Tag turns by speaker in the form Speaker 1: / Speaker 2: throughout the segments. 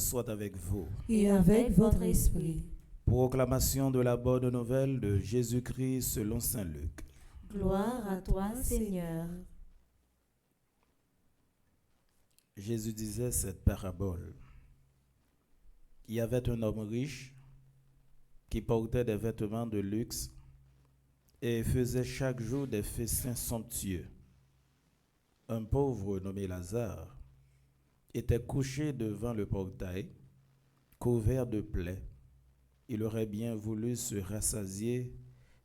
Speaker 1: soit avec vous.
Speaker 2: Et avec votre esprit.
Speaker 1: Proclamation de la bonne nouvelle de Jésus-Christ selon saint Luc.
Speaker 2: Gloire à toi, Seigneur.
Speaker 1: Jésus disait cette parabole. Il y avait un homme riche qui portait des vêtements de luxe et faisait chaque jour des festins somptueux. Un pauvre nommé Lazare était couché devant le portail, couvert de plaies. Il aurait bien voulu se rassasier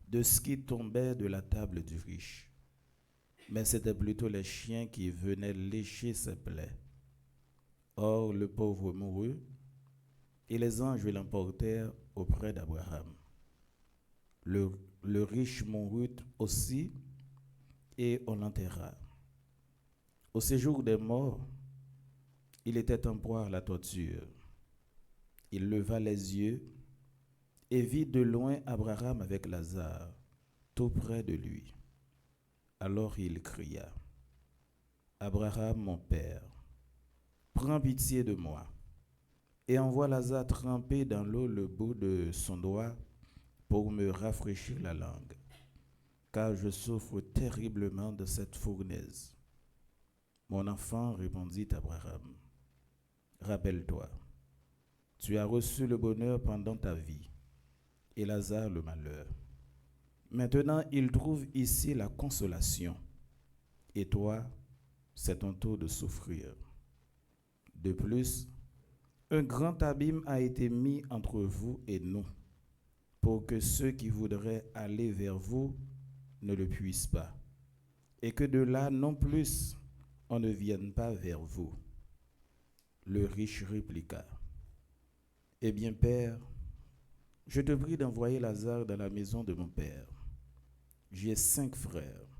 Speaker 1: de ce qui tombait de la table du riche. Mais c'était plutôt les chiens qui venaient lécher ses plaies. Or, le pauvre mourut, et les anges l'emportèrent auprès d'Abraham. Le riche mourut aussi, et on l'enterra. Au séjour des morts, il était en proie à la torture. Il leva les yeux et vit de loin Abraham avec Lazare, tout près de lui. Alors il cria, « Abraham, mon père, prends pitié de moi, et envoie Lazare tremper dans l'eau le bout de son doigt pour me rafraîchir la langue, car je souffre terriblement de cette fournaise. » Mon enfant, répondit Abraham, « Rappelle-toi, tu as reçu le bonheur pendant ta vie, et Lazare le malheur. Maintenant, il trouve ici la consolation, et toi, c'est ton tour de souffrir. De plus, un grand abîme a été mis entre vous et nous, pour que ceux qui voudraient aller vers vous ne le puissent pas, et que de là non plus on ne vienne pas vers vous. » Le riche répliqua, « Eh bien, Père, je te prie d'envoyer Lazare dans la maison de mon père. J'ai 5 frères,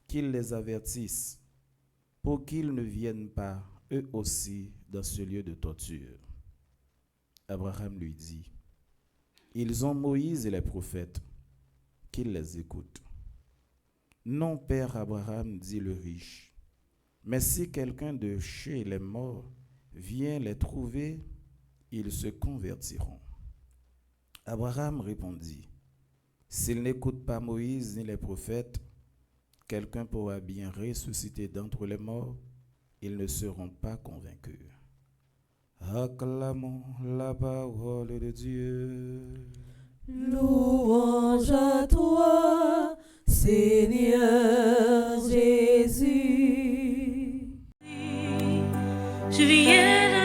Speaker 1: qu'ils les avertissent, pour qu'ils ne viennent pas, eux aussi, dans ce lieu de torture. » Abraham lui dit, « Ils ont Moïse et les prophètes, qu'ils les écoutent. » « Non, Père Abraham, dit le riche, mais si quelqu'un de chez les morts vient les trouver, ils se convertiront. » Abraham répondit, « S'ils n'écoutent pas Moïse ni les prophètes, quelqu'un pourra bien ressusciter d'entre les morts, ils ne seront pas convaincus. » Acclamons la parole de Dieu.
Speaker 2: Louange à toi, Seigneur Jésus.
Speaker 3: Je viens